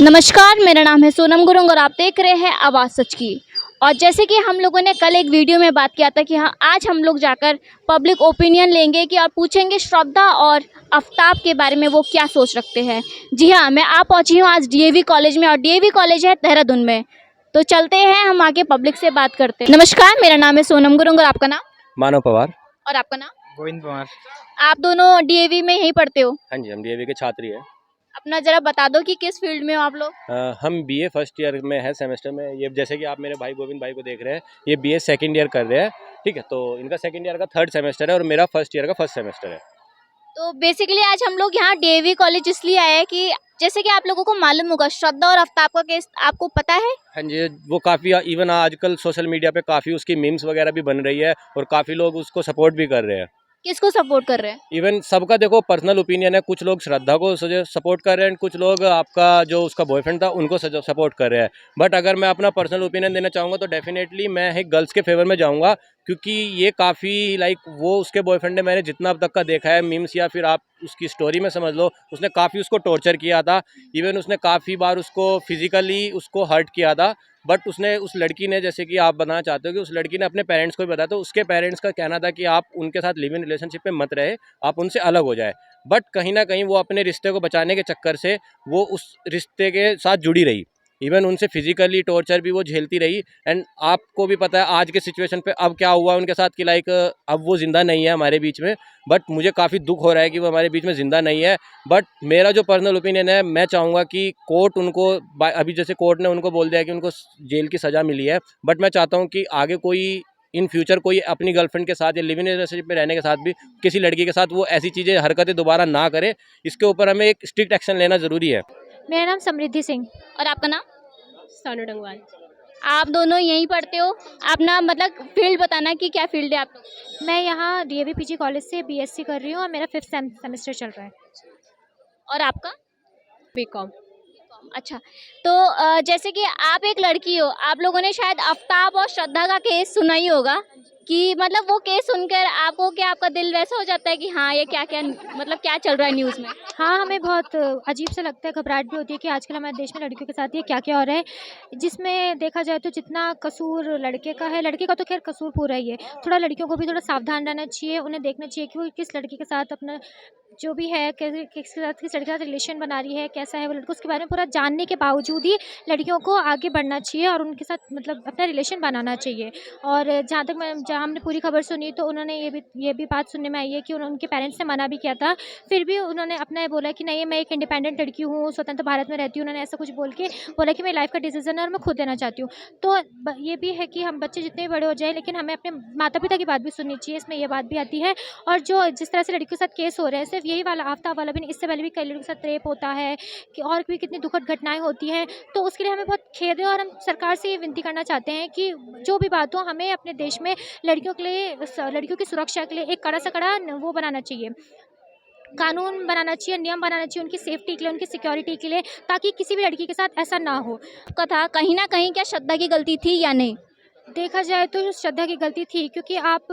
नमस्कार, मेरा नाम है सोनम गुरुंग और आप देख रहे हैं आवाज़ सच की। और जैसे कि हम लोगों ने कल एक वीडियो में बात किया था कि हाँ, आज हम लोग जाकर पब्लिक ओपिनियन लेंगे कि और पूछेंगे श्रद्धा और आफ्ताब के बारे में वो क्या सोच रखते हैं। जी हाँ, मैं आ पहुंची हूँ आज डीएवी कॉलेज में और डीएवी कॉलेज है देहरादून में। तो चलते हैं, हम आगे पब्लिक से बात करते हैं। नमस्कार, मेरा नाम है सोनम गुरुंग और आपका नाम? मानव पवार। और आपका नाम? गोविंद कुमार। आप दोनों डीएवी में यहीं पढ़ते हो? हाँ जी, हम डीएवी के छात्र ही हैं। अपना ज़रा बता दो कि किस फील्ड में हो आप लोग? हम बीए फर्स्ट ईयर में है सेमेस्टर में। ये जैसे कि आप मेरे भाई गोविंद भाई को देख रहे हैं, ये बीए सेकंड ईयर कर रहे हैं। ठीक है, तो इनका सेकंड ईयर का थर्ड सेमेस्टर है और मेरा फर्स्ट ईयर का फर्स्ट सेमेस्टर है। तो बेसिकली आज हम लोग यहाँ डीएवी कॉलेज इसलिए आए हैं कि जैसे कि आप लोगों को मालूम होगा श्रद्धा और आफ्ताब का केस आपको पता है? हाँ जी, वो काफ़ी इवन आजकल सोशल मीडिया पे काफ़ी उसकी मीम्स वगैरह भी बन रही है और काफ़ी लोग उसको सपोर्ट भी कर रहे हैं। किसको सपोर्ट कर रहे हैं? इवन सबका देखो पर्सनल ओपिनियन है। कुछ लोग श्रद्धा को सपोर्ट कर रहे हैं, कुछ लोग आपका जो उसका बॉयफ्रेंड था उनको सपोर्ट कर रहे हैं। बट अगर मैं अपना पर्सनल ओपिनियन देना चाहूँगा तो डेफिनेटली मैं एक गर्ल्स के फेवर में जाऊँगा, क्योंकि ये काफ़ी वो उसके बॉयफ्रेंड ने, मैंने जितना अब तक का देखा है मीम्स या फिर आप उसकी स्टोरी में समझ लो, उसने काफ़ी उसको टॉर्चर किया था। इवन उसने काफ़ी बार उसको फिजिकली उसको हर्ट किया था। बट उसने, उस लड़की ने, जैसे कि आप बताना चाहते हो कि उस लड़की ने अपने पेरेंट्स को भी बताया, तो उसके पेरेंट्स का कहना था कि आप उनके साथ लिव इन रिलेशनशिप में मत रहे, आप उनसे अलग हो जाए। बट कहीं ना कहीं वो अपने रिश्ते को बचाने के चक्कर से वो उस रिश्ते के साथ जुड़ी रही। इवन उनसे फिजिकली टॉर्चर भी वो झेलती रही। एंड आपको भी पता है आज के सिचुएशन पे अब क्या हुआ उनके साथ कि अब वो ज़िंदा नहीं है हमारे बीच में। बट मुझे काफ़ी दुख हो रहा है कि वो हमारे बीच में ज़िंदा नहीं है। बट मेरा जो पर्सनल ओपिनियन है, मैं चाहूँगा कि कोर्ट उनको, अभी जैसे कोर्ट ने उनको बोल दिया कि उनको जेल की सज़ा मिली है, बट मैं चाहता हूँ कि आगे कोई इन फ्यूचर कोई अपनी गर्लफ्रेंड के साथ या लिव इन रिलेशनशिप में रहने के साथ भी किसी लड़की के साथ वो ऐसी चीज़ें, हरकतें दोबारा ना करे। इसके ऊपर हमें एक स्ट्रिक्ट एक्शन लेना ज़रूरी है। मेरा नाम समृद्धि सिंह। और आपका नाम? सानू डंगवाल। आप दोनों यहीं पढ़ते हो? अपना मतलब फील्ड बताना कि क्या फील्ड है आप लोग? मैं यहाँ डीएवी पीजी कॉलेज से बीएससी कर रही हूँ और मेरा 5th सेमेस्टर चल रहा है। और आपका? बीकॉम। अच्छा, तो जैसे कि आप एक लड़की हो, आप लोगों ने शायद आफ्ताब और श्रद्धा का केस सुना ही होगा कि मतलब वो केस सुनकर आपको क्या, आपका दिल वैसा हो जाता है कि हाँ, ये क्या क्या मतलब क्या चल रहा है न्यूज़ में? हाँ, हमें बहुत अजीब सा लगता है, घबराहट भी होती है कि आजकल हमारे देश में लड़कियों के साथ ये क्या-क्या हो रहा है। जिसमें देखा जाए तो जितना कसूर लड़के का है, लड़के का तो ख़ैर कसूर पूरा ही है। थोड़ा लड़कियों को भी थोड़ा सावधान रहना चाहिए, उन्हें देखना चाहिए कि वो किस लड़के के साथ अपना जो भी है, कैसे किसके साथ, किस लड़के के साथ रिलेशन बना रही है, कैसा है वो लड़का, उसके बारे में पूरा जानने के बावजूद ही लड़कियों को आगे बढ़ना चाहिए और उनके साथ मतलब अपना रिलेशन बनाना चाहिए। और जहाँ हमने पूरी खबर सुनी तो उन्होंने ये भी बात सुनने में आई है कि उनके पेरेंट्स ने मना भी किया था, फिर भी उन्होंने अपना ये बोला कि नहीं, मैं एक इंडिपेंडेंट लड़की हूँ, स्वतंत्र भारत में रहती हूँ। उन्होंने ऐसा कुछ बोल के बोला कि मेरी लाइफ का डिसीजन है और मैं खुद लेना चाहती हूँ। तो ये भी है कि हम बच्चे जितने भी बड़े हो जाए, लेकिन हमें अपने माता पिता की बात भी सुननी चाहिए, इसमें ये बात भी आती है। और जो जिस तरह से लड़कियों के साथ केस हो रहे हैं, सिर्फ यही वाला आफ्ताब वाला भी नहीं, इससे पहले भी कई लड़कियों के साथ रेप होता है कि और भी कितनी दुखद घटनाएं होती हैं। तो उसके लिए हमें बहुत खेद है और हम सरकार से ये विनती करना चाहते हैं कि जो भी बात हो, हमें अपने देश में लड़कियों के लिए, लड़कियों की सुरक्षा के लिए एक कड़ा से कड़ा वो बनाना चाहिए, कानून बनाना चाहिए, नियम बनाना चाहिए उनकी सेफ्टी के लिए, उनकी सिक्योरिटी के लिए, ताकि किसी भी लड़की के साथ ऐसा ना हो। आपका था कहीं ना कहीं क्या श्रद्धा की गलती थी या नहीं? देखा जाए तो श्रद्धा की गलती थी, क्योंकि आप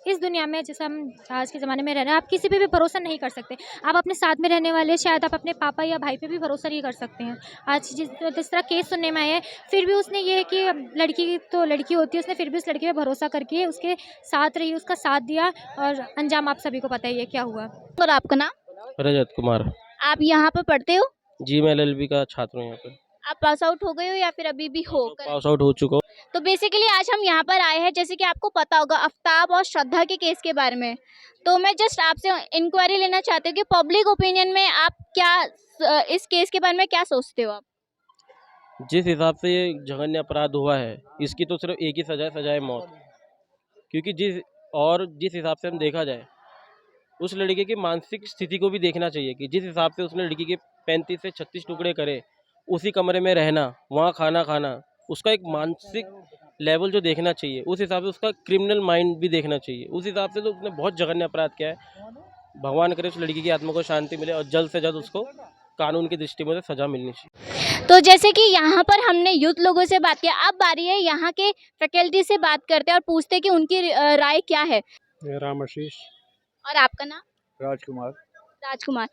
इस दुनिया में, जैसे हम आज के ज़माने में रह रहे हैं, आप किसी पे भी भरोसा नहीं कर सकते। आप अपने साथ में रहने वाले, शायद आप अपने पापा या भाई पे भी भरोसा नहीं कर सकते हैं। आज जिस तरह केस सुनने में आए हैं, फिर भी उसने ये है कि लड़की तो लड़की होती है, उसने फिर भी उस लड़की पे भरोसा करके उसके साथ रही, उसका साथ दिया और अंजाम आप सभी को पता ही है क्या हुआ। और आपका नाम? रजत कुमार। आप यहाँ पर पढ़ते हो? जी, मैं एलएलबी का छात्र हूँ यहाँ पे। आप पास आउट हो गए हो या फिर अभी भी हो? पास आउट हो चुका हूँ। तो बेसिकली आज हम यहाँ पर आए हैं, जैसे कि आपको पता होगा आफ्ताब और श्रद्धा के केस के बारे में। तो मैं जस्ट आपसे इंक्वायरी लेना चाहती हूँ कि पब्लिक ओपिनियन में आप क्या इस केस के बारे में क्या सोचते हो आप? जिस हिसाब से ये जघन्य अपराध हुआ है, इसकी तो सिर्फ एक ही सजा है, सजा है मौत। क्योंकि जिस हिसाब से हम देखा जाए, उस लड़के की मानसिक स्थिति को भी देखना चाहिए कि जिस हिसाब से उसने लड़की के 35 से 36 टुकड़े करे, उसी कमरे में रहना, वहाँ खाना खाना, उसका एक मानसिक लेवल जो देखना चाहिए, उस हिसाब से उसका क्रिमिनल माइंड भी देखना चाहिए। उस हिसाब से तो उसने बहुत जघन्य अपराध किया है। भगवान करे उस लड़की की आत्मा को शांति मिले और जल्द से जल्द उसको कानून की दृष्टि में सजा मिलनी चाहिए। तो जैसे कि यहाँ पर हमने यूथ लोगों से बात किया, अब बारी है यहाँ के फैकल्टी से बात करते हैं और पूछते हैं कि उनकी राय क्या है। मेरा नाम आशीष। और आपका नाम? राजकुमार। राजकुमार।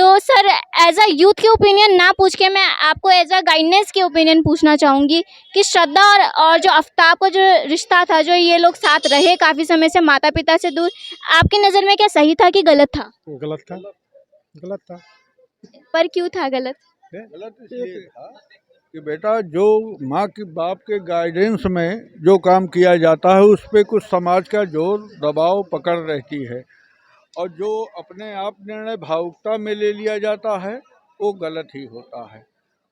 तो सर एज अ यूथ के ओपिनियन ना पूछ के मैं आपको एज अ गाइडेंस के ओपिनियन पूछना चाहूँगी कि श्रद्धा और जो आफ्ताब का जो रिश्ता था, जो ये लोग साथ रहे काफ़ी समय से माता पिता से दूर, आपकी नज़र में क्या सही था कि गलत था? गलत था, गलत था। पर क्यों था गलत? गलत इसलिए था कि बेटा जो माँ की बाप के गाइडेंस में जो काम किया जाता है उस पे कुछ समाज का जोर दबाव पकड़ रहती है, और जो अपने आप निर्णय भावुकता में ले लिया जाता है वो गलत ही होता है।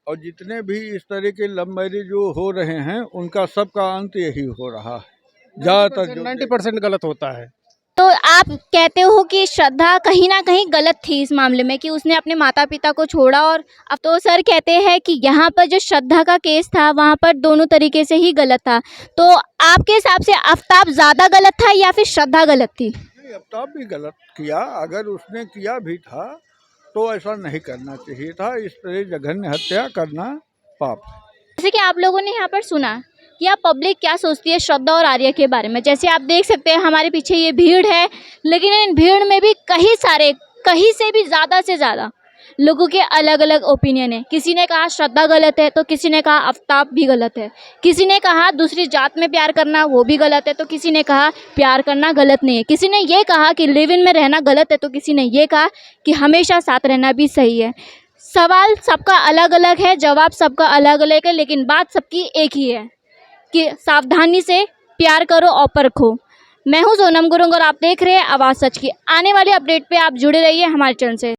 और जितने भी इस तरह के लव मैरिज जो हो रहे हैं उनका सबका अंत यही हो रहा है, ज़्यादातर 90% गलत होता है। तो आप कहते हो कि श्रद्धा कहीं ना कहीं गलत थी इस मामले में कि उसने अपने माता पिता को छोड़ा, और अब तो सर कहते हैं कि यहाँ पर जो श्रद्धा का केस था वहाँ पर दोनों तरीके से ही गलत था। तो आपके हिसाब से आफ्ताब ज़्यादा गलत था या फिर श्रद्धा गलत थी? नहीं, आफ्ताब भी गलत किया, अगर उसने किया भी था तो ऐसा नहीं करना चाहिए था। इस तरह जघन्य हत्या करना पाप है। जैसे कि आप लोगों ने यहाँ पर सुना कि अब पब्लिक क्या सोचती है श्रद्धा और आर्या के बारे में। जैसे आप देख सकते हैं हमारे पीछे ये भीड़ है, लेकिन इन भीड़ में भी कहीं से भी ज़्यादा से ज़्यादा लोगों के अलग अलग ओपिनियन है। किसी ने कहा श्रद्धा गलत है, तो किसी ने कहा आफ्ताब भी गलत है। किसी ने कहा दूसरी जात में प्यार करना वो भी गलत है, तो किसी ने कहा प्यार करना गलत नहीं है। किसी ने ये कहा कि लिव इन में रहना गलत है, तो किसी ने ये कहा कि हमेशा साथ रहना भी सही है। सवाल सबका अलग अलग है, जवाब सबका अलग अलग है, लेकिन बात सबकी एक ही है कि सावधानी से प्यार करो और परखो। मैं हूँ सोनम गुरुंग और आप देख रहे हैं आवाज़ सच की। आने वाले अपडेट पे आप जुड़े रहिए हमारे चैनल से।